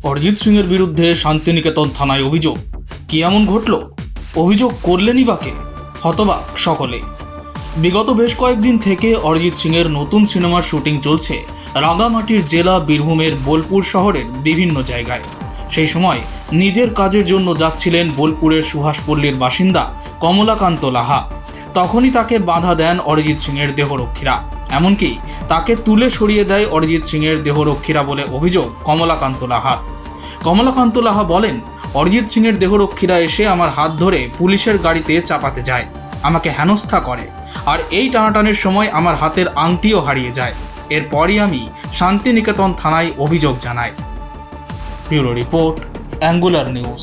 অরিজিৎ সিংয়ের বিরুদ্ধে শান্তিনিকেতন থানায় অভিযোগ। কি এমন ঘটল? অভিযোগ করলেনই বা কে? হতবাক সকলে। বিগত বেশ কয়েকদিন থেকে অরিজিৎ সিংয়ের নতুন সিনেমার শুটিং চলছে রাঙামাটির জেলা বীরভূমের বোলপুর শহরের বিভিন্ন জায়গায়। সেই সময় নিজের কাজের জন্য যাচ্ছিলেন বোলপুরের সুভাষপল্লীর বাসিন্দা কমলাকান্ত লাহা। তখনই তাকে বাধা দেন অরিজিৎ সিংয়ের দেহরক্ষীরা। এমনকি তাকে তুলে সরিয়ে দেয় অরিজিৎ সিংয়ের দেহরক্ষীরা বলে অভিযোগ কমলাকান্ত লাহার। কমলাকান্ত লাহা বলেন, অরিজিৎ সিংয়ের দেহরক্ষীরা এসে আমার হাত ধরে পুলিশের গাড়িতে চাপাতে যায়, আমাকে হেনস্থা করে, আর এই টানাটানির সময় আমার হাতের আংটিও হারিয়ে যায়। এরপরই আমি শান্তিনিকেতন থানায় অভিযোগ জানাই। Bureau report, angular news.